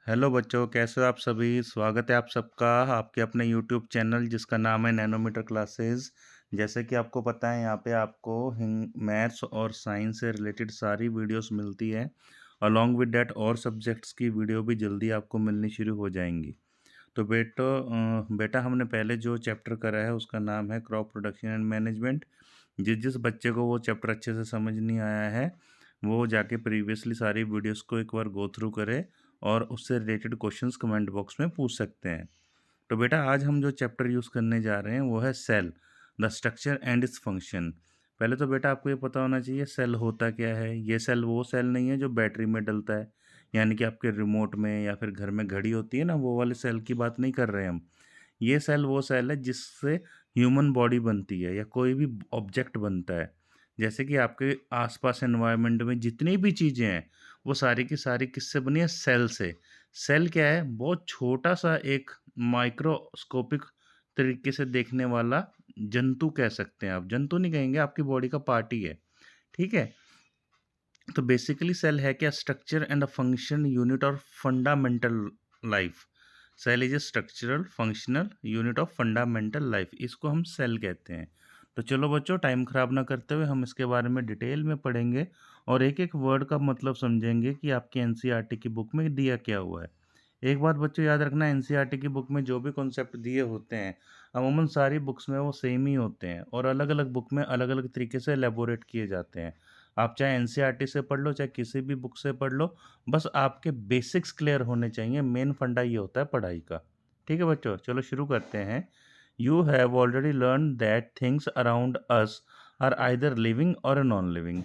Hello बच्चों, कैसे हो आप सभी? स्वागत है आप सबका आपके अपने यूट्यूब चैनल जिसका नाम है नैनोमीटर क्लासेस। जैसे कि आपको पता है, यहाँ पे आपको मैथ्स और साइंस से रिलेटेड सारी वीडियोस मिलती है। अलॉन्ग विद डैट और सब्जेक्ट्स की वीडियो भी जल्दी आपको मिलनी शुरू हो जाएंगी। तो बेटा हमने पहले जो चैप्टर करा है उसका नाम है क्रॉप प्रोडक्शन एंड मैनेजमेंट। जिस जिस बच्चे को वो चैप्टर अच्छे से समझ नहीं आया है, वो जाके प्रीवियसली सारी वीडियोस को एक बार गो थ्रू करे और उससे रिलेटेड क्वेश्चंस कमेंट बॉक्स में पूछ सकते हैं। तो बेटा आज हम जो चैप्टर यूज़ करने जा रहे हैं वो है cell, the structure and its function. पहले तो बेटा आपको ये पता होना चाहिए सेल होता क्या है। ये सेल वो सेल नहीं है जो बैटरी में डलता है, यानी कि आपके रिमोट में या फिर घर में घड़ी होती है ना, वो वाले सेल की बात नहीं कर रहे हम। ये सेल वो सेल है जिससे ह्यूमन बॉडी बनती है या कोई भी ऑब्जेक्ट बनता है। जैसे कि आपके आसपास एनवायरनमेंट में जितनी भी चीज़ें हैं वो सारी की सारी किससे बनी है? सेल से। सेल क्या है? बहुत छोटा सा एक माइक्रोस्कोपिक तरीके से देखने वाला जंतु कह सकते हैं आप। जंतु नहीं कहेंगे, आपकी बॉडी का पार्ट ही है। ठीक है? तो बेसिकली सेल है क्या? Structure and a function unit और fundamental life. Cell is a structural functional unit of fundamental life, इसको हम सेल कहते हैं। तो चलो बच्चों, टाइम खराब ना करते हुए हम इसके बारे में डिटेल में पढ़ेंगे और एक एक वर्ड का मतलब समझेंगे कि आपकी एनसीईआरटी की बुक में दिया क्या हुआ है। एक बात बच्चों याद रखना, एनसीईआरटी की बुक में जो भी कॉन्सेप्ट दिए होते हैं अमूमन सारी बुक्स में वो सेम ही होते हैं और अलग अलग बुक में अलग अलग तरीके से एलेबोरेट किए जाते हैं। आप चाहे एनसीईआरटी से पढ़ लो, चाहे किसी भी बुक से पढ़ लो, बस आपके बेसिक्स क्लियर होने चाहिए। मेन फंडा ये होता है पढ़ाई का। ठीक है बच्चों, चलो शुरू करते हैं। You have already learn that things around us are either living or non living.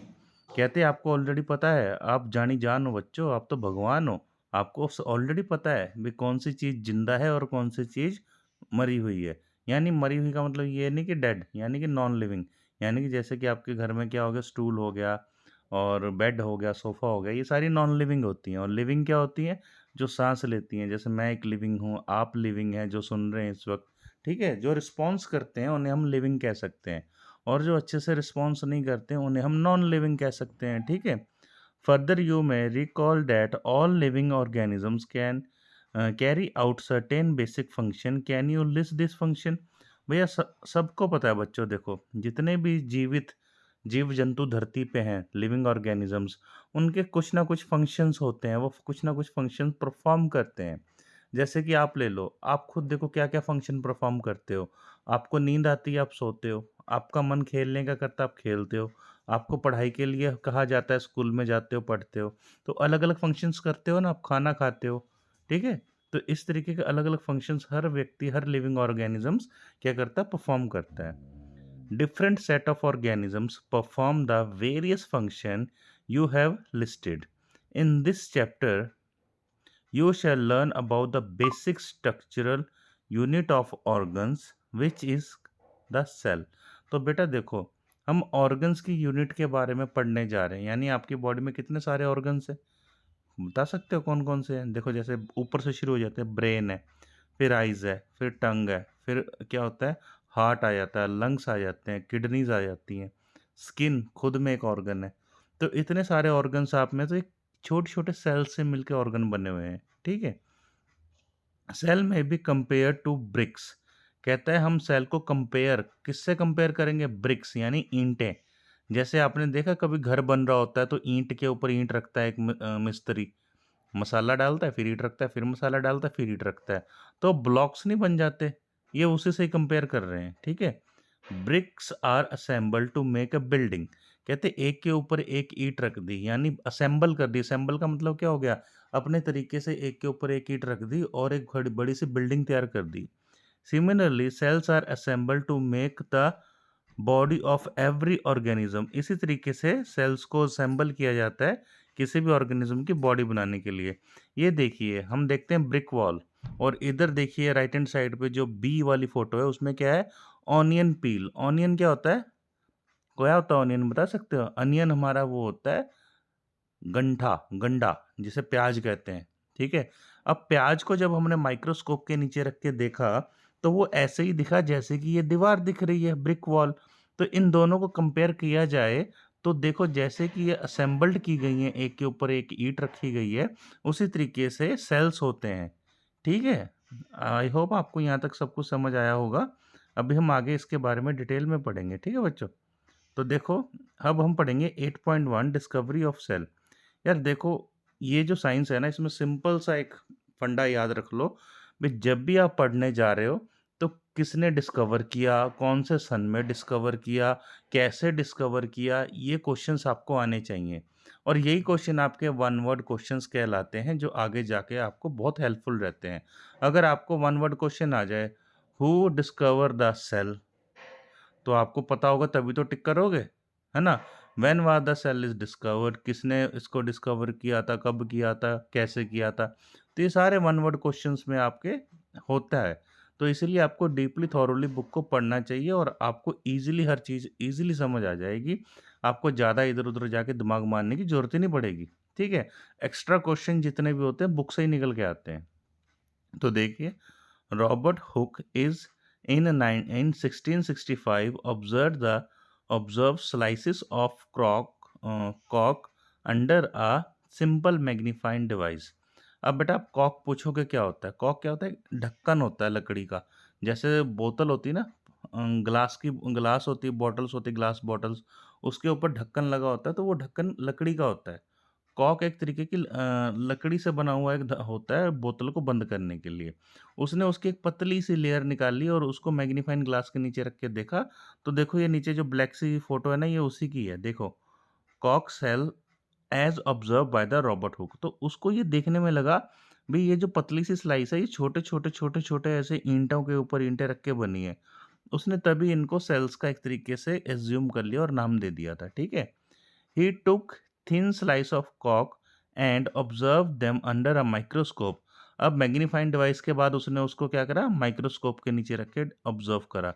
कहते हैं आपको ऑलरेडी पता है, आप जानी जान हो बच्चों, आप तो भगवान हो। आपको ऑलरेडी पता है भी कौन सी चीज़ जिंदा है और कौन सी चीज़ मरी हुई है। यानी मरी हुई का मतलब ये नहीं कि डेड, यानी कि नॉन लिविंग। यानी कि जैसे कि आपके घर में क्या हो गया, स्टूल हो गया और बेड हो गया, सोफ़ा हो गया, ये सारी नॉन लिविंग होती हैं। और लिविंग क्या होती हैं? जो साँस लेती हैं। जैसे मैं एक लिविंग हूँ, आप लिविंग हैं जो सुन रहे हैं इस वक़्त, ठीक है? जो रिस्पॉन्स करते हैं उन्हें हम लिविंग कह सकते हैं और जो अच्छे से रिस्पॉन्स नहीं करते हैं उन्हें हम नॉन लिविंग कह सकते हैं, ठीक है? Further, you may recall that all living organisms can carry out certain basic function. Can you list this function? भैया सबको पता है बच्चों, देखो जितने भी जीवित जीव जंतु धरती पे हैं, लिविंग ऑर्गेनिजम्स, उनके कुछ ना कुछ फंक्शंस होते हैं, वो कुछ ना कुछ फंक्शन परफॉर्म करते हैं। जैसे कि आप ले लो, आप खुद देखो क्या क्या फंक्शन परफॉर्म करते हो। आपको नींद आती है, आप सोते हो। आपका मन खेलने का करता है, आप खेलते हो। आपको पढ़ाई के लिए कहा जाता है, स्कूल में जाते हो, पढ़ते हो। तो अलग-अलग फंक्शंस करते हो ना, आप खाना खाते हो, ठीक है? तो इस तरीके के अलग-अलग फंक्शंस हर व्यक्ति, हर लिविंग ऑर्गेनिज़म्स क्या करता है? परफ़ॉर्म करता है। Different set of organisms perform the various function you have listed. In this chapter, you shall learn about the basic structural unit of organs which is the cell. तो बेटा देखो, हम organs की यूनिट के बारे में पढ़ने जा रहे हैं। यानी आपकी बॉडी में कितने सारे ऑर्गन्स हैं? बता सकते हो कौन-कौन से हैं? देखो जैसे ऊपर से शुरू हो जाते हैं, ब्रेन है, फिर आइज़ है, फिर टंग है, फिर क्या होता है? हार्ट आ जाता है, लंग्स आ जाते हैं, किडनीज़ आ जाती हैं, स्किन खुद में एक ऑर्गन है। तो इतने सारे ऑर्गन्स आप में, तो एक छोटे-छोटे सेल्स से मिलके ऑर्गन बने हुए हैं, ठीक है? सेल में बी कंपेयर टू ब्रिक्स। कहता है हम सेल को कंपेयर किससे कंपेयर करेंगे? ब्रिक्स यानी ईंटें। जैसे आपने देखा कभी घर बन रहा होता है तो ईंट के ऊपर ईंट रखता है एक मिस्त्री, मसाला डालता है, फिर ईंट रखता है, फिर मसाला डालता है, फिर ईंट रखता है। तो ब्लॉक्स नहीं बन जाते? ये उसी से ही कंपेयर कर रहे हैं, ठीक है? Bricks are assembled to make a building. कहते एक के ऊपर एक ईंट रख दी, यानी असेंबल कर दी। असेंबल का मतलब क्या हो गया? अपने तरीके से एक के ऊपर एक ईंट रख दी और एक बड़ी बड़ी सी बिल्डिंग तैयार कर दी। Similarly cells are assembled to make the body of every organism. इसी तरीके से सेल्स को असेंबल किया जाता है किसी भी ऑर्गेनिज्म की बॉडी बनाने के लिए। ये देखिए, हम देखते हैं ब्रिक वॉल, और इधर देखिए राइट हैंड साइड पे जो बी वाली फोटो है उसमें क्या है? ऑनियन पील। ऑनियन क्या होता है? क्या होता है ऑनियन, बता सकते हो? अनियन हमारा वो होता है गंठा, गंडा, जिसे प्याज कहते हैं, ठीक है? अब प्याज को जब हमने माइक्रोस्कोप के नीचे रख के देखा, तो वो ऐसे ही दिखा जैसे कि ये दीवार दिख रही है, ब्रिक वॉल। तो इन दोनों को कंपेयर किया जाए, तो देखो जैसे कि ये असेंबल्ड की गई हैं, एक के ऊपर एक ईंट रखी गई है, उसी तरीके से सेल्स होते हैं, ठीक है? आई होप आपको यहाँ तक सब कुछ समझ आया होगा। अभी हम आगे इसके बारे में डिटेल में पढ़ेंगे, ठीक है बच्चों? तो देखो, अब हम पढ़ेंगे 8.1 डिस्कवरी ऑफ सेल। यार देखो, ये जो साइंस है ना, इसमें सिंपल सा एक फंडा याद रख लो, भाई जब भी आप पढ़ने जा रहे हो, तो किसने डिस्कवर किया, कौन से सन में डिस्कवर किया, कैसे डिस्कवर किया, ये क्वेश्चंस आपको आने चाहिए। और यही क्वेश्चन आपके वन वर्ड क्वेश्चंस कहलाते हैं, जो आगे जाके आपको बहुत हेल्पफुल रहते हैं। अगर आपको वन वर्ड क्वेश्चन आ जाए, हु डिस्कवर द सेल, तो आपको पता होगा तभी तो टिक करोगे, है ना? When was the cell is discovered, किसने इसको डिस्कवर किया था, कब किया था, कैसे किया था? तो ये सारे वन वर्ड क्वेश्चंस में आपके होता है। तो इसीलिए आपको डीपली थॉरोली बुक को पढ़ना चाहिए और आपको ईज़िली हर चीज़ ईज़िली समझ आ जाएगी। आपको ज़्यादा इधर-उधर जाके दिमाग मारने की ज़रूरत ही नहीं पड़ेगी, ठीक है? एक्स्ट्रा क्वेश्चन जितने भी होते हैं बुक से ही निकल के आते हैं। तो देखिए, Robert Hooke is in 1665 observed slices of cork under a simple magnifying device। अब बेटा आप कॉक पूछोगे क्या होता है? कॉक क्या होता है? ढक्कन होता है लकड़ी का। जैसे बोतल होती है ना, ग्लास होती है, बॉटल्स होती है, ग्लास बॉटल्स, उसके ऊपर ढक्कन लगा होता है, तो वो ढक्कन लकड़ी का होता है। कॉक एक तरीके की लकड़ी से बना हुआ एक होता है बोतल को बंद करने के लिए। उसने उसकी एक पतली सी लेयर निकाल ली और उसको मैग्नीफाइंग ग्लास के नीचे रख के देखा, तो देखो ये नीचे जो ब्लैक सी फोटो है ना, ये उसी की है। देखो, कॉक cell as observe by the Robert Hooke. तो उसको ये देखने में लगा, भाई ये जो पतली सी स्लाइस है, ये छोटे छोटे छोटे छोटे ऐसे ईंटों के ऊपर ईंटें रख के बनी है। उसने तभी इनको सेल्स का एक तरीके से एज्यूम कर लिया और नाम दे दिया था, ठीक है? He took thin slice of cork and observed them under a microscope। अब मैग्नीफाइंग डिवाइस के बाद उसने उसको क्या करा, माइक्रोस्कोप के नीचे रख के ऑब्जर्व करा।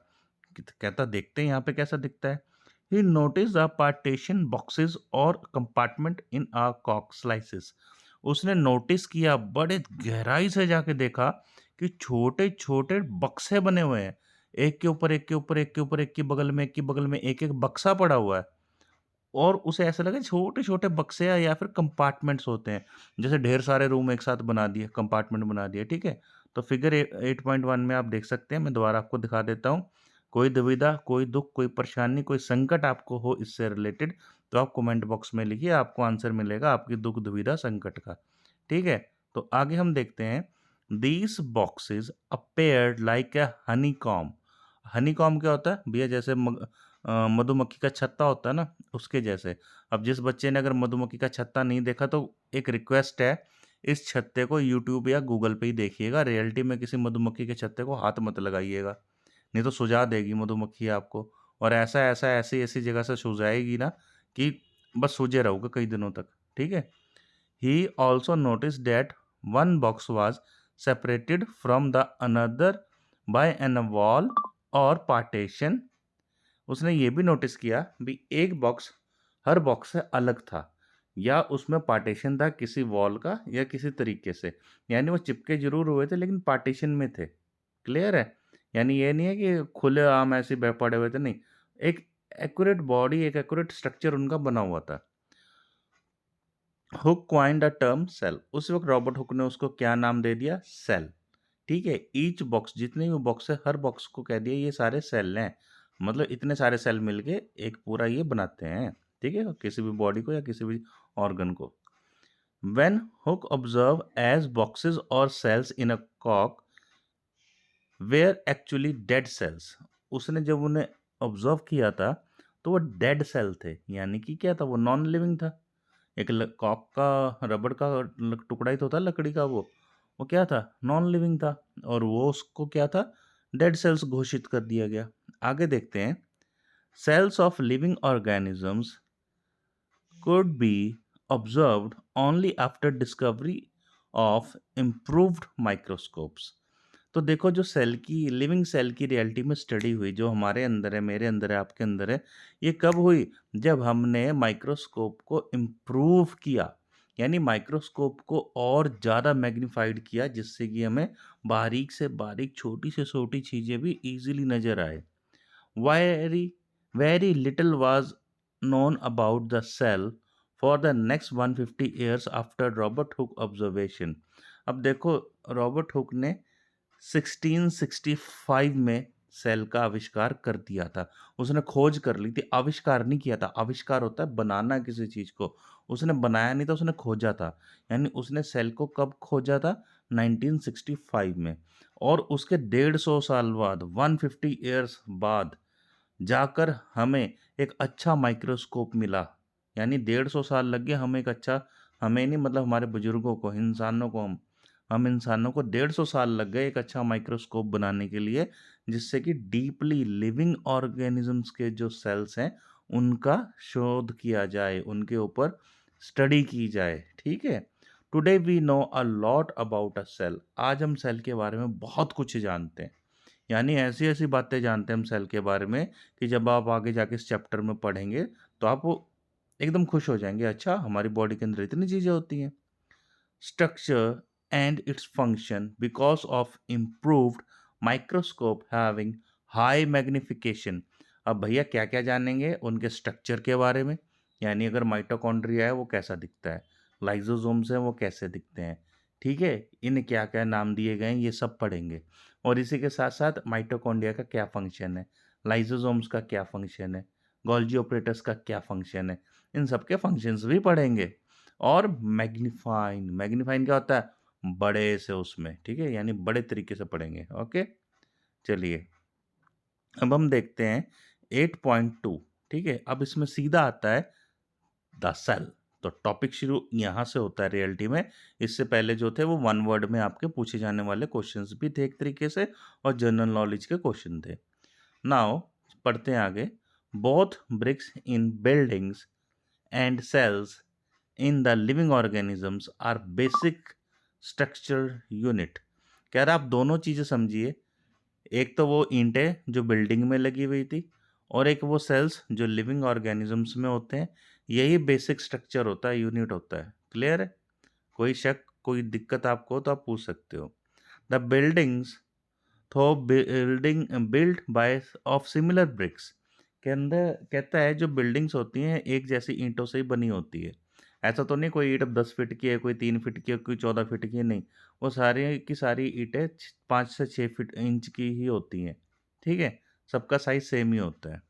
कहता देखते हैं यहाँ पे कैसा दिखता है। He noticed a partition boxes और compartment in a cork slices। उसने नोटिस किया, बड़े गहराई से जाके देखा कि छोटे छोटे बक्से बने हुए हैं, एक के ऊपर एक के ऊपर एक के ऊपर एक के बगल में एक के बगल में एक एक बक्सा पड़ा हुआ है। और उसे ऐसा लगा छोटे-छोटे बक्से या फिर कंपार्टमेंट्स होते हैं। जैसे ढेर सारे रूम एक साथ बना दिए, कंपार्टमेंट बना दिए, ठीक है? तो फिगर 8.1 में आप देख सकते हैं, मैं दोबारा आपको दिखा देता हूँ। कोई दुविधा, कोई दुःख, कोई परेशानी, कोई संकट आपको हो इससे रिलेटेड, तो आप कमेंट बॉक्स में लिखिए, आपको आंसर मिलेगा आपकी दुःख, दुविधा, संकट का। ठीक है? तो आगे हम देखते हैं, these boxes appeared like a honeycomb. Honeycomb क्या होता है? भैया जैसे मधुमक्खी का छत्ता होता है ना, उसके जैसे। अब जिस बच्चे ने अगर मधुमक्खी का छत्ता नहीं देखा, तो एक रिक्वेस्ट है, इस छत्ते को यूट्यूब या गूगल पे ही देखिएगा। रियलिटी में किसी मधुमक्खी के छत्ते को हाथ मत लगाइएगा, नहीं तो सुझा देगी मधुमक्खी आपको। और ऐसा ऐसी जगह से सुझाएगी ना कि बस सूझे रहोगे कई दिनों तक, ठीक है? He also notice that one box was separated from the another by an wall or partition. उसने ये भी नोटिस किया भी एक बॉक्स हर बॉक्स से अलग था, या उसमें पार्टीशन था किसी वॉल का या किसी तरीके से। यानी वो चिपके जरूर हुए थे लेकिन पार्टीशन में थे। क्लियर है? यानी ये नहीं है कि खुले आम ऐसे पड़े हुए थे, नहीं। एक एक्यूरेट बॉडी, एक एक्यूरेट स्ट्रक्चर उनका बना हुआ था। Hooke coined the term cell. उस वक्त रॉबर्ट हुक ने उसको क्या नाम दे दिया? सेल। ठीक है? ईच बॉक्स, जितने भी बॉक्स है, हर बॉक्स को कह दिया ये सारे सेल हैं। मतलब इतने सारे सेल मिलके एक पूरा ये बनाते हैं। ठीक है? किसी भी बॉडी को या किसी भी ऑर्गन को। When Hooke observed as boxes or cells in a cork were actually dead cells। उसने जब उन्हें ऑब्जर्व किया था, तो वो डेड सेल थे। यानी कि क्या था? वो नॉन लिविंग था। एक कॉक का, रबड़ का टुकड़ा ही तो था लकड़ी का, वो क्या था? नॉन लिविंग था। और वो उसको क्या था? डेड सेल्स घोषित कर दिया गया। आगे देखते हैं, cells of living organisms could be observed only after discovery of improved microscopes। तो देखो, जो सेल की, लिविंग सेल की रियलिटी में स्टडी हुई, जो हमारे अंदर है, मेरे अंदर है, आपके अंदर है, ये कब हुई? जब हमने माइक्रोस्कोप को इम्प्रूव किया। यानी माइक्रोस्कोप को और ज़्यादा मैग्नीफाइड किया, जिससे कि हमें बारीक से बारीक, छोटी से छोटी चीज़ें भी इजीली नज़र आए। Very very little was known about the cell for the next 150 years after Robert Hooke observation. अब देखो, रॉबर्ट हुक ने 1665 में सेल का आविष्कार कर दिया था। उसने खोज कर ली थी, आविष्कार नहीं किया था। आविष्कार होता है बनाना किसी चीज़ को। उसने बनाया नहीं था, उसने खोजा था। यानी उसने सेल को कब खोजा था? 1965 में। और उसके 150 साल बाद, 150 ईयर्स बाद जाकर हमें एक अच्छा माइक्रोस्कोप मिला। यानी 150 साल लग गए हमें एक अच्छा, हमें नहीं मतलब हमारे बुजुर्गों को, इंसानों को, हम इंसानों को 150 साल लग गए एक अच्छा माइक्रोस्कोप बनाने के लिए, जिससे कि डीपली लिविंग ऑर्गेनिजम्स के जो सेल्स हैं उनका शोध किया जाए, उनके ऊपर स्टडी की जाए। ठीक है। Today we know a lot about a cell. आज हम सेल के बारे में बहुत कुछ जानते हैं। यानी ऐसी-ऐसी बातें जानते हैं हम सेल के बारे में कि जब आप आगे जाके इस चैप्टर में पढ़ेंगे तो आप वो एकदम खुश हो जाएँगे, अच्छा हमारी बॉडी के अंदर इतनी चीज़ें होती हैं। Structure and its function because of improved microscope having high magnification। अब भैया क्या-क्या जानेंगे? उनके स्ट्रक्चर के बारे में, यानी अगर माइटोकॉन्ड्रिया है वो कैसा दिखता है, लाइसोसोम्स हैं वो कैसे दिखते हैं, ठीक है? इन्हें क्या-क्या नाम दिए गए हैं ये सब पढ़ेंगे। और इसी के साथ-साथ माइटोकॉन्ड्रिया का क्या फंक्शन है, लाइसोसोम्स का क्या फंक्शन है, गोल्गी ऑपरेटर्स का क्या फंक्शन है, इन सब के फंक्शंस भी पढ़ेंगे। और मैग्नीफाइन, मैग्नीफाइन क्या होता है? बड़े से उसमें, ठीक है? यानी बड़े तरीके से पढ़ेंगे, ओके? चलिए, अब हम देखते हैं 8.2, ठीक है? अब इसमें सीधा आता है द सेल। तो टॉपिक शुरू यहाँ से होता है रियलिटी में। इससे पहले जो थे वो वन वर्ड में आपके पूछे जाने वाले क्वेश्चंस भी थे एक तरीके से, और जनरल नॉलेज के क्वेश्चन थे। नाउ पढ़ते हैं आगे। Both BRICS in buildings and cells in the living organisms are basic structure unit। कह रहा आप दोनों चीज़ें समझिए, एक तो वो ईंटें जो बिल्डिंग में लगी हुई थी, और एक वो सेल्स जो लिविंग ऑर्गेनिजम्स में होते हैं। यही बेसिक स्ट्रक्चर होता है, यूनिट होता है। क्लियर है? कोई शक, कोई दिक्कत आपको हो तो आप पूछ सकते हो। The buildings though building built by of similar bricks के अंदर कहता है जो बिल्डिंग्स होती हैं एक जैसी ईंटों से ही बनी होती है। ऐसा तो नहीं कोई ईंट 10 फीट की है, कोई 3 फीट की है, कोई 14 फीट की है, नहीं। वो सारी की सारी ईंटें 5 से 6 इंच की ही होती हैं। ठीक है। सबका साइज सेम ही होता है।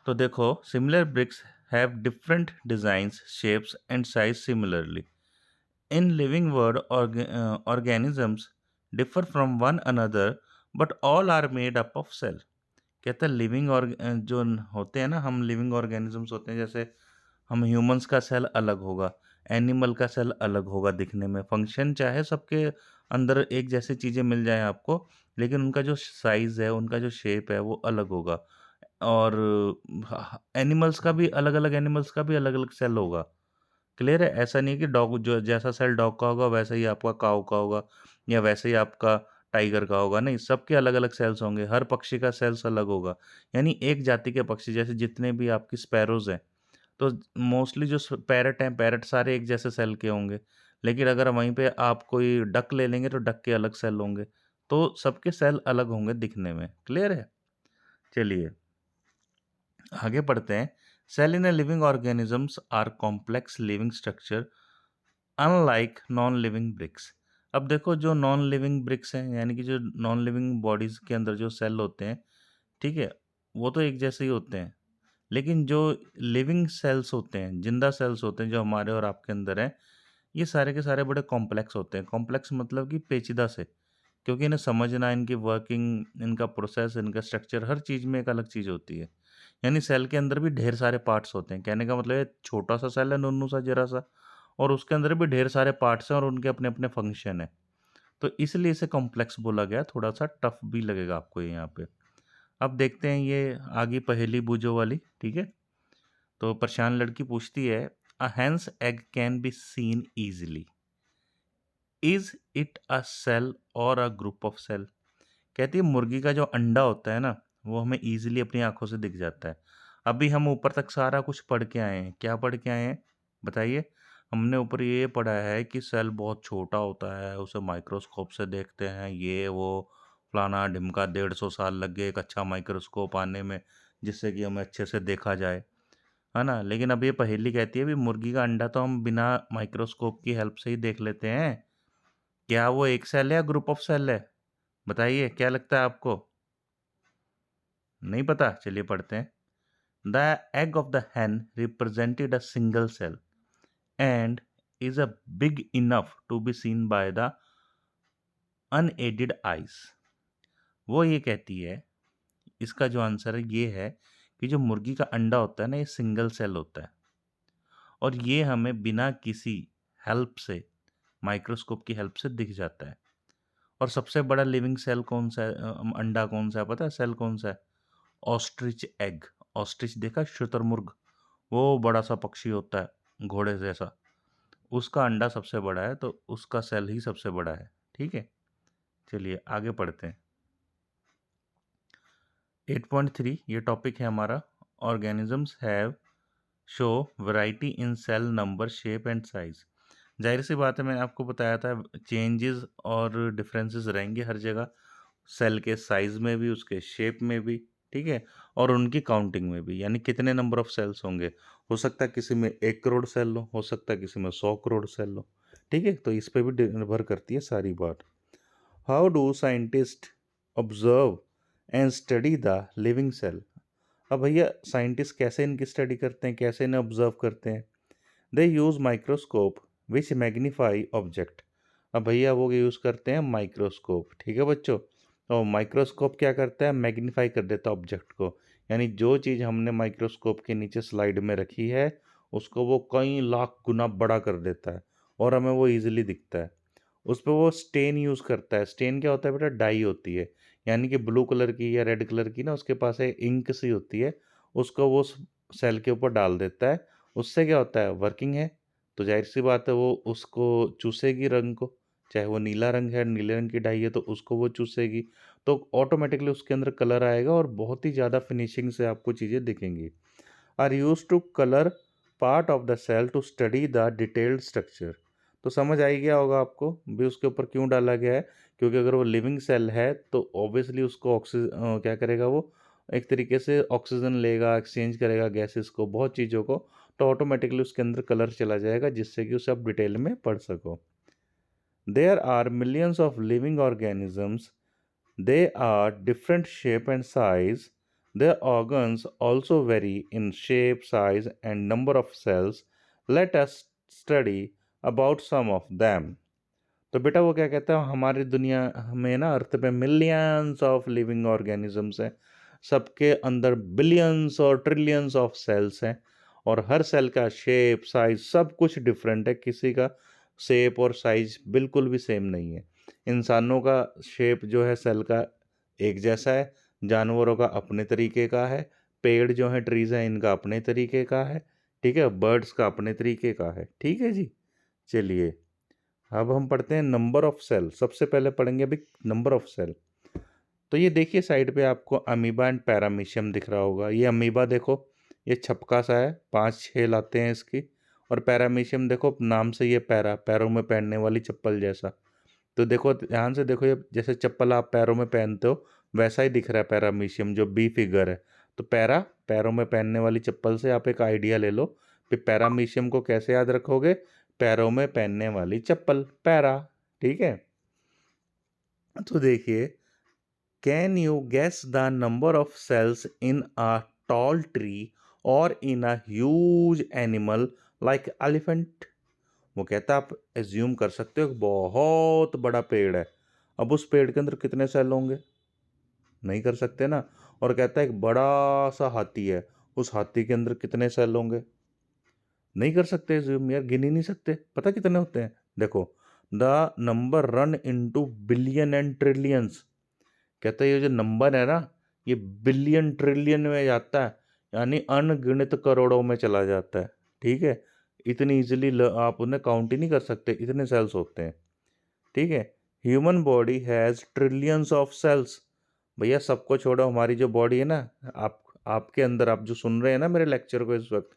तो देखो, similar bricks have different designs, shapes and size similarly in living world. organisms differ from one another but all are made up of cell। कहता है लिविंग और जो होते हैं ना, हम लिविंग ऑर्गेनिजम्स होते हैं, जैसे हम ह्यूमंस का सेल अलग होगा, एनिमल का सेल अलग होगा दिखने में, फंक्शन चाहे सबके अंदर एक जैसी चीज़ें मिल जाएं आपको, लेकिन उनका जो साइज़ है, उनका जो शेप है वो अलग होगा। और एनिमल्स का भी अलग अलग, एनिमल्स का भी अलग अलग सेल होगा। क्लियर है? ऐसा नहीं है कि डॉग जो जैसा सेल डॉग का होगा वैसा ही आपका काऊ का होगा, या वैसे ही आपका टाइगर का होगा, नहीं, सबके अलग अलग सेल्स होंगे। हर पक्षी का सेल्स अलग होगा। यानी एक जाति के पक्षी, जैसे जितने भी आपकी स्पैरोज हैं, तो मोस्टली जो पैरट हैं, पैरट सारे एक जैसे सेल के होंगे। लेकिन अगर वहीं पे आप कोई डक ले लेंगे तो डक के अलग सेल होंगे। तो सबके सेल अलग होंगे दिखने में। क्लियर है? चलिए आगे पढ़ते हैं। Cell in a living organisms are complex living structure unlike non living bricks. अब देखो, जो नॉन लिविंग ब्रिक्स हैं, यानी कि जो नॉन लिविंग बॉडीज के अंदर जो सेल होते हैं, ठीक है, वो तो एक जैसे ही होते हैं। लेकिन जो लिविंग सेल्स होते हैं, जिंदा सेल्स होते हैं, जो हमारे और आपके अंदर हैं, ये सारे के सारे बड़े कॉम्प्लेक्स होते हैं। कॉम्प्लेक्स मतलब कि पेचीदा से, क्योंकि इन्हें समझना, इनकी वर्किंग, इनका प्रोसेस, इनका स्ट्रक्चर, हर चीज़ में एक अलग चीज़ होती है। यानी सेल के अंदर भी ढेर सारे पार्ट्स होते हैं। कहने का मतलब है छोटा सा सेल है, नुन्नू सा, जरा सा, और उसके अंदर भी ढेर सारे पार्ट्स हैं और उनके अपने अपने फंक्शन है। तो इसलिए इसे कॉम्प्लेक्स बोला गया। थोड़ा सा टफ भी लगेगा आपको ये यहाँ पे। अब देखते हैं ये आगे पहेली बूझो वाली, ठीक है। तो परेशान लड़की पूछती है, a hen's egg can be seen easily, is it a cell और अ ग्रुप ऑफ सेल। कहती है मुर्गी का जो अंडा होता है ना, वो हमें ईज़िली अपनी आँखों से दिख जाता है। अभी हम ऊपर तक सारा कुछ पढ़ के आए हैं। क्या पढ़ के आए हैं? बताइए? हमने ऊपर ये पढ़ा है कि सेल बहुत छोटा होता है, उसे माइक्रोस्कोप से देखते हैं, ये वो फलाना ढिमका, 150 साल लग गए एक अच्छा माइक्रोस्कोप आने में। जिससे कि हमें अच्छे से देखा जाए, है ना? लेकिन अब ये पहेली कहती है भी मुर्गी का अंडा तो हम बिना माइक्रोस्कोप की हेल्प से ही देख लेते हैं। क्या वो एक सेल है या ग्रुप ऑफ सेल है? बताइए, क्या लगता है आपको? नहीं पता? चलिए पढ़ते हैं। The egg of the hen represented a single cell and is a big enough to be seen by the unaided eyes। वो ये कहती है, इसका जो आंसर है ये है कि जो मुर्गी का अंडा होता है ना, ये सिंगल सेल होता है और ये हमें बिना किसी हेल्प से, माइक्रोस्कोप की हेल्प से दिख जाता है। और सबसे बड़ा लिविंग सेल कौन सा है, अंडा कौन सा है पता है? सेल कौन सा है? Ostrich egg. ऑस्ट्रिच देखा? शुतुरमुर्ग, वो बड़ा सा पक्षी होता है घोड़े जैसा, उसका अंडा सबसे बड़ा है, तो उसका सेल ही सबसे बड़ा है। ठीक है, चलिए आगे पढ़ते हैं। 8.3 ये टॉपिक है हमारा। Organisms have show variety in cell number, shape and size. जाहिर सी बात है, मैंने आपको बताया था चेंजेस और डिफरेंसेस रहेंगे हर जगह, सेल के साइज में भी, उसके शेप में भी, ठीक है, और उनकी काउंटिंग में भी, यानी कितने नंबर ऑफ सेल्स होंगे। हो सकता है किसी में 1 करोड़ सेल हो सकता है किसी में 100 करोड़ सेल हो। ठीक है, तो इस पे भी निर्भर करती है सारी बात। How do scientist observe and study the living cell. अब भैया साइंटिस्ट कैसे इनकी स्टडी करते हैं, कैसे इन्हें ऑब्जर्व करते हैं? दे यूज़ माइक्रोस्कोप विच मैग्नीफाई ऑब्जेक्ट। अब भैया वो यूज़ करते हैं माइक्रोस्कोप, ठीक है बच्चों। और माइक्रोस्कोप क्या करता है? मैग्नीफाई कर देता है ऑब्जेक्ट को, यानी जो चीज़ हमने माइक्रोस्कोप के नीचे स्लाइड में रखी है उसको वो कई लाख गुना बड़ा कर देता है और हमें वो ईजिली दिखता है। उस पे वो स्टेन यूज़ करता है। स्टेन क्या होता है बेटा? डाई होती है, यानी कि ब्लू कलर की या रेड कलर की ना, उसके पास एक इंक सी होती है, उसको वो सेल के ऊपर डाल देता है। उससे क्या होता है? वर्किंग है तो जाहिर सी बात है वो उसको चूसेगी रंग को, चाहे वो नीला रंग है, नीले रंग की डाई है तो उसको वो चूसेगी, तो ऑटोमेटिकली उसके अंदर कलर आएगा और बहुत ही ज़्यादा फिनिशिंग से आपको चीज़ें दिखेंगी। Are use to colour part of the cell to study the detailed structure. तो समझ आ ही गया होगा आपको भी उसके ऊपर क्यों डाला गया है, क्योंकि अगर वो लिविंग सेल है तो ऑब्वियसली उसको ऑक्सीजन क्या करेगा, वो एक तरीके से ऑक्सीजन लेगा, एक्सचेंज करेगा गैसेस को, बहुत चीज़ों को, तो ऑटोमेटिकली उसके अंदर कलर चला जाएगा जिससे कि उसे आप डिटेल में पढ़ सको। There are millions of living organisms, they are different shape and size. Their organs also vary in shape, size, and number of cells. Let us study about some of them. तो बेटा वो क्या कहता है, हमारी दुनिया में ना, अर्थ पे मिलियंस ऑफ लिविंग ऑर्गेनिजम्स हैं, सबके अंदर बिलियंस और ट्रिलियंस ऑफ सेल्स हैं और हर सेल का शेप, साइज सब कुछ डिफरेंट है। किसी का शेप और साइज बिल्कुल भी सेम नहीं है। इंसानों का शेप जो है सेल का एक जैसा है, जानवरों का अपने तरीके का है, पेड़ जो हैं, ट्रीज़ हैं, इनका अपने तरीके का है, ठीक है, बर्ड्स का अपने तरीके का है। ठीक है जी, चलिए अब हम पढ़ते हैं नंबर ऑफ सेल। सबसे पहले पढ़ेंगे अभी नंबर ऑफ सेल। तो ये देखिए साइड पे आपको अमीबा एंड पैरामीशियम दिख रहा होगा। ये अमीबा देखो, ये छपका सा है, 5-6 लाते हैं इसकी। और पैरामीशियम देखो, नाम से ये पैरा, पैरों में पहनने वाली चप्पल जैसा। तो देखो ध्यान से देखो, ये जैसे चप्पल आप पैरों में पहनते हो वैसा ही दिख रहा है पैरामीशियम, जो बी फिगर है। तो पैरा, पैरों में पहनने वाली चप्पल से आप एक आइडिया ले लो कि पैरामीशियम को कैसे याद रखोगे? पैरों में पहनने वाली चप्पल, पैरा। ठीक है, तो देखिए, can you guess the number of cells in a tall tree और in a huge animal like elephant. वो कहता है आप एज्यूम कर सकते हो कि बहुत बड़ा पेड़ है, अब उस पेड़ के अंदर कितने सेल होंगे? नहीं कर सकते ना। और कहता है एक बड़ा सा हाथी है, उस हाथी के अंदर कितने सेल होंगे? नहीं कर सकते एज्यूम यार, गिन ही नहीं सकते। पता कितने होते हैं? देखो, the number run into billion and trillions. कहता है ये जो नंबर है ना, ये बिलियन ट्रिलियन में जाता है, यानी अनगिनत करोड़ों में चला जाता है। ठीक है, इतनी इजीली आप उन्हें काउंट ही नहीं कर सकते, इतने सेल्स होते हैं। ठीक है, human body has trillions of cells. भैया सबको छोड़ो, हमारी जो बॉडी है ना, आपके अंदर, आप जो सुन रहे हैं ना मेरे लेक्चर को इस वक्त,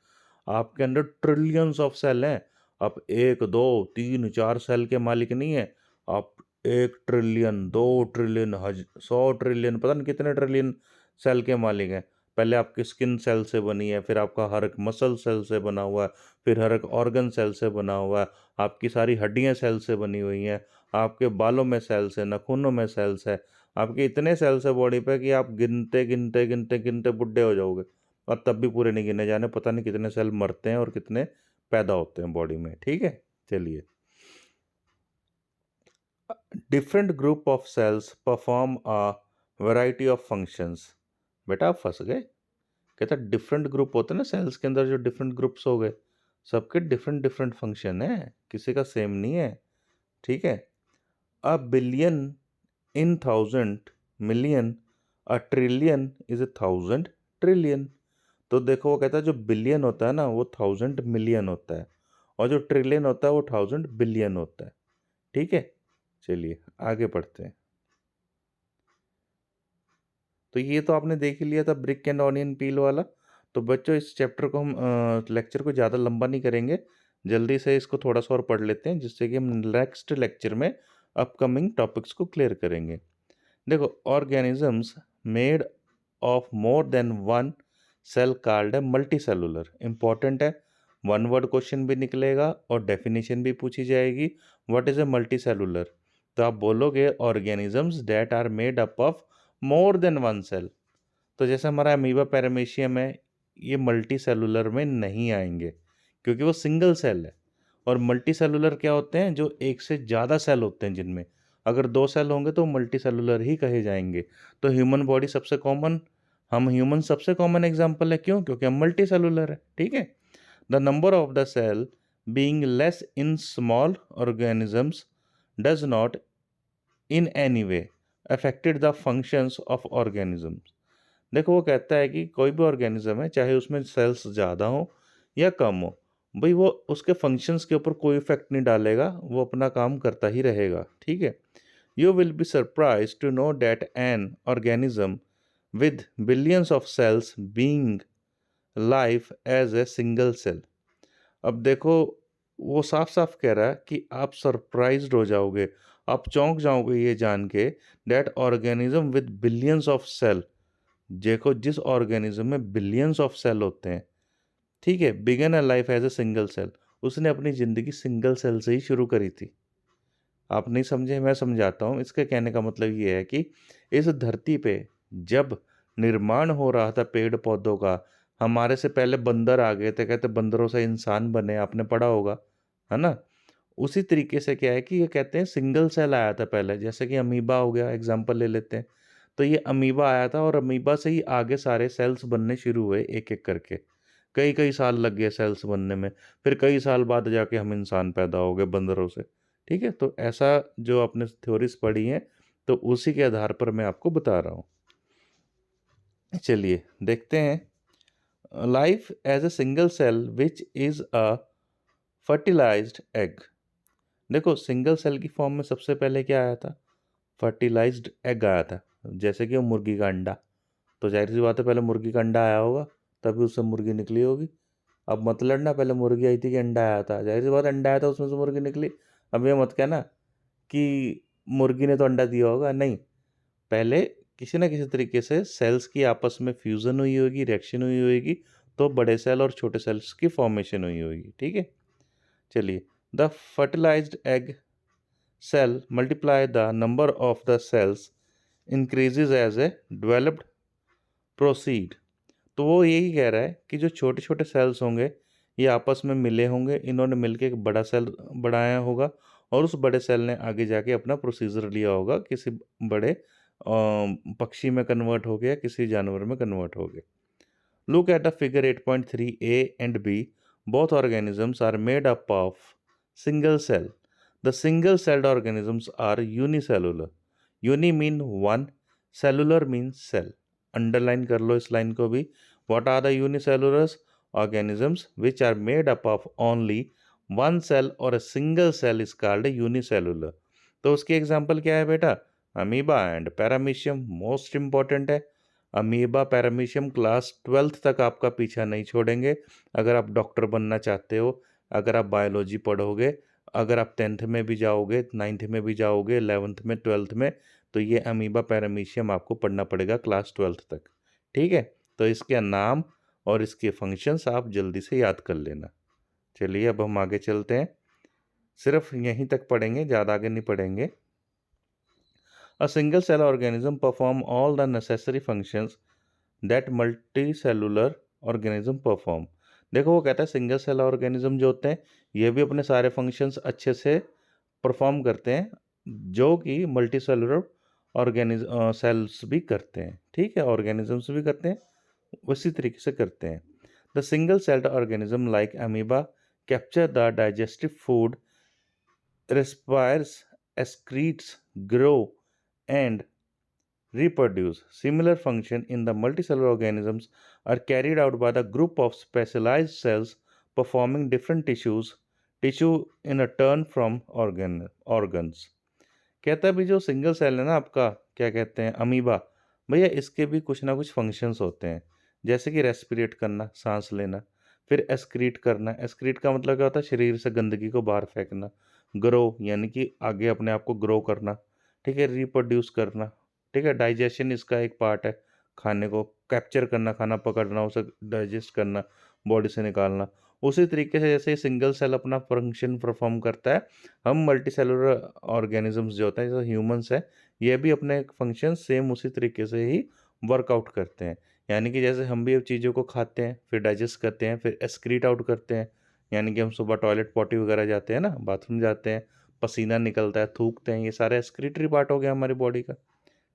आपके अंदर ट्रिलियंस ऑफ सेल हैं। आप 1 2 3 4 सेल के मालिक नहीं है, आप 1 ट्रिलियन 2 ट्रिलियन 100 ट्रिलियन, पता नहीं कितने ट्रिलियन सेल के मालिक हैं। पहले आपकी स्किन सेल से बनी है, फिर आपका हर एक मसल सेल से बना हुआ है, फिर हर एक ऑर्गन सेल से बना हुआ है, आपकी सारी हड्डियाँ सेल से बनी हुई हैं, आपके बालों में सेल्स हैं, नाखूनों में सेल्स हैं, आपके इतने सेल्स है बॉडी पे कि आप गिनते गिनते गिनते गिनते बुढ़े हो जाओगे और तब भी पूरे नहीं गिने जाने, पता नहीं कितने सेल मरते हैं और कितने पैदा होते हैं बॉडी में। ठीक है, चलिए। Different group of cells perform a variety of functions. बेटा आप फंस गए। कहता डिफरेंट ग्रुप होते हैं ना सेल्स के अंदर, जो डिफरेंट ग्रुप्स हो गए, सबके डिफरेंट डिफरेंट फंक्शन है, किसी का सेम नहीं है। ठीक है। A billion in thousand million, a trillion is a thousand trillion. तो देखो वो कहता है जो बिलियन होता है ना वो थाउजेंड मिलियन होता है, और जो ट्रिलियन होता है वो थाउजेंड बिलियन होता है। ठीक है, चलिए आगे पढ़ते हैं। तो ये तो आपने देख ही लिया था ब्रिक एंड ऑनियन पील वाला। तो बच्चों इस चैप्टर को हम लेक्चर को ज़्यादा लंबा नहीं करेंगे, जल्दी से इसको थोड़ा सा और पढ़ लेते हैं, जिससे कि हम नेक्स्ट लेक्चर में अपकमिंग टॉपिक्स को क्लियर करेंगे। देखो, organisms made of more than one cell called है मल्टी सेलुलर। इंपॉर्टेंट है, वन वर्ड क्वेश्चन भी निकलेगा और डेफिनेशन भी पूछी जाएगी। What is a multicellular? तो आप बोलोगे organisms that are made up of more than one cell. तो जैसे हमारा अमीबा पैरामीशियम है, ये मल्टी सेलुलर में नहीं आएंगे क्योंकि वो सिंगल सेल है। और मल्टी सेलुलर क्या होते हैं? जो एक से ज़्यादा सेल होते हैं, जिनमें अगर दो सेल होंगे तो मल्टी सेलुलर ही कहे जाएंगे। तो ह्यूमन बॉडी सबसे कॉमन, हम ह्यूमन सबसे कॉमन एग्जाम्पल है। क्यों? क्योंकि हम मल्टी सेलुलर है। ठीक है। The number of the cell being less in small organisms does not in any way affected the functions of organisms. देखो वो कहता है कि कोई भी ऑर्गेनिज्म है, चाहे उसमें सेल्स ज़्यादा हो या कम हो, भाई वो उसके फंक्शंस के ऊपर कोई इफेक्ट नहीं डालेगा, वो अपना काम करता ही रहेगा। ठीक है। You will be surprise to know that an organism with billions of cells being life as a single cell. अब देखो वो साफ साफ कह रहा है कि आप सरप्राइज्ड हो जाओगे, आप चौंक जाओगे ये जान के, that organism with billions of cell. देखो जिस ऑर्गेनिज्म में बिलियंस ऑफ सेल होते हैं, ठीक है, began a life as a single cell, उसने अपनी ज़िंदगी सिंगल सेल से ही शुरू करी थी। आप नहीं समझे, मैं समझाता हूँ। इसके कहने का मतलब ये है कि इस धरती पे जब निर्माण हो रहा था पेड़ पौधों का, हमारे से पहले बंदर आ गए थे, कहते बंदरों से इंसान बने, आपने पढ़ा होगा, है ना। उसी तरीके से क्या है कि ये कहते हैं सिंगल सेल आया था पहले, जैसे कि अमीबा हो गया, एग्जाम्पल ले लेते हैं। तो ये अमीबा आया था और अमीबा से ही आगे सारे सेल्स बनने शुरू हुए एक एक करके। कई कई साल लग गए सेल्स बनने में, फिर कई साल बाद जाके हम इंसान पैदा हो गए बंदरों से। ठीक है, तो ऐसा जो आपने थ्योरीज पढ़ी हैं, तो उसी के आधार पर मैं आपको बता रहा हूँ। चलिए देखते हैं। Life as a single cell which is a fertilised egg. देखो सिंगल सेल की फॉर्म में सबसे पहले क्या आया था? फर्टिलाइज्ड एग आया था। जैसे कि वो मुर्गी का अंडा, तो जाहिर सी बात है पहले मुर्गी का अंडा आया होगा, तभी उससे मुर्गी निकली होगी। अब मत लड़ना, पहले मुर्गी आई थी कि अंडा आया था? जाहिर सी बात अंडा आया था, उसमें से मुर्गी निकली। अब ये मत कहना कि मुर्गी ने तो अंडा दिया होगा, नहीं। पहले किसी ना किसी तरीके से सेल्स की आपस में फ्यूज़न हुई होगी, रिएक्शन हुई होगी, तो बड़े सेल और छोटे सेल्स की फॉर्मेशन हुई होगी। ठीक है, चलिए। The fertilised egg cell multiply the number of the cells increases as a developed proceed। तो वो यही कह रहा है कि जो छोटे छोटे सेल्स होंगे ये आपस में मिले होंगे, इन्होंने मिलके एक बड़ा सेल बनाया होगा, और उस बड़े सेल ने आगे जाके अपना प्रोसीजर लिया होगा, किसी बड़े पक्षी में कन्वर्ट हो गया, किसी जानवर में कन्वर्ट हो गया। Look at the figure 8.3a and b. Both organisms are made up of single cell. The single celled organisms are unicellular. Uni mean one, cellular means cell. Underline कर लो इस लाइन को भी। What are the unicellular organisms which are made up of only one cell or a single cell is called unicellular। तो उसकी example क्या है बेटा? Amoeba and paramecium most important है। अमीबा पैरामीशियम क्लास 12th तक आपका पीछा नहीं छोड़ेंगे। अगर आप डॉक्टर बनना चाहते हो, अगर आप बायोलॉजी पढ़ोगे, अगर आप 10th में भी जाओगे, 9th में भी जाओगे, 11th में, 12th में, तो ये अमीबा पैरामीशियम आपको पढ़ना पड़ेगा क्लास 12th तक। ठीक है, तो इसके नाम और इसके फंक्शंस आप जल्दी से याद कर लेना। चलिए अब हम आगे चलते हैं, सिर्फ यहीं तक पढ़ेंगे, ज़्यादा आगे नहीं पढ़ेंगे। A single cell organism perform all the necessary functions that multicellular organism perform. देखो वो कहता है सिंगल सेल ऑर्गेनिज्म जो होते हैं ये भी अपने सारे फंक्शंस अच्छे से परफॉर्म करते हैं, जो कि मल्टी सेलुलर सेल्स भी करते हैं, ठीक है, ऑर्गेनिजम्स भी करते हैं, उसी तरीके से करते हैं। The single celled organism like amoeba capture the digestive food, respires, excretes, grow, and reproduce. Similar function in the multicellular organisms are carried out by the group of specialized cells performing different tissue in a turn from organs. कहता है भी जो single cell है ना आपका, क्या कहते हैं, अमीबा, भैया इसके भी कुछ ना कुछ फंक्शंस होते हैं, जैसे कि रेस्पिरेट करना, सांस लेना, फिर एस्क्रीट करना, एस्क्रीट का मतलब क्या होता है, शरीर से गंदगी को बाहर फेंकना, ग्रो यानी कि आगे अपने आप को ग्रो करना, ठीक है, रिप्रोड्यूस करना, ठीक है, डाइजेशन इसका एक पार्ट है, खाने को कैप्चर करना, खाना पकड़ना, उसे डाइजेस्ट करना, बॉडी से निकालना। उसी तरीके से जैसे सिंगल सेल अपना फंक्शन परफॉर्म करता है, हम मल्टी सेलुलर ऑर्गेनिजम्स जो होते हैं जैसे ह्यूमंस है, ये भी अपने फंक्शन सेम उसी तरीके से ही वर्कआउट करते हैं। यानी कि जैसे हम भी अब चीज़ों को खाते हैं, फिर डाइजेस्ट करते हैं, फिर एक्सक्रीट आउट करते हैं, यानी कि हम सुबह टॉयलेट पॉटी वगैरह जाते हैं ना, बाथरूम जाते हैं, पसीना निकलता है, थूकते हैं, ये सारे एक्सक्रीटरी पार्ट हो गया हमारी बॉडी का,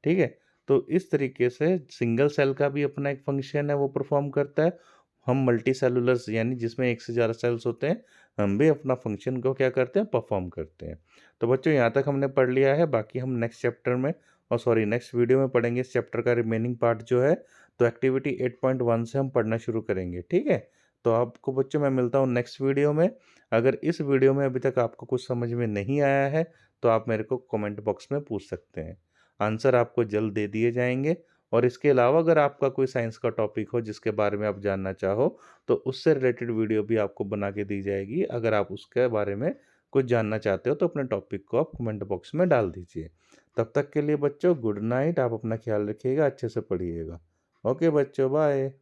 ठीक है। तो इस तरीके से सिंगल सेल का भी अपना एक फंक्शन है, वो परफॉर्म करता है। हम मल्टी सेलुलर्स यानी जिसमें एक से ज़्यादा सेल्स होते हैं, हम भी अपना फंक्शन को क्या करते हैं, परफॉर्म करते हैं। तो बच्चों यहाँ तक हमने पढ़ लिया है, बाकी हम नेक्स्ट चैप्टर में नेक्स्ट वीडियो में पढ़ेंगे इस चैप्टर का रिमेनिंग पार्ट जो है। तो एक्टिविटी 8.1 से हम पढ़ना शुरू करेंगे, ठीक है। तो आपको बच्चों मैं मिलता हूँ नेक्स्ट वीडियो में। अगर इस वीडियो में अभी तक आपको कुछ समझ में नहीं आया है तो आप मेरे को कमेंट बॉक्स में पूछ सकते हैं, आंसर आपको जल्द दे दिए जाएंगे। और इसके अलावा अगर आपका कोई साइंस का टॉपिक हो जिसके बारे में आप जानना चाहो तो उससे रिलेटेड वीडियो भी आपको बना के दी जाएगी। अगर आप उसके बारे में कुछ जानना चाहते हो तो अपने टॉपिक को आप कमेंट बॉक्स में डाल दीजिए। तब तक के लिए बच्चों गुड नाइट, आप अपना ख्याल रखिएगा, अच्छे से पढ़िएगा। ओके बच्चों, बाय।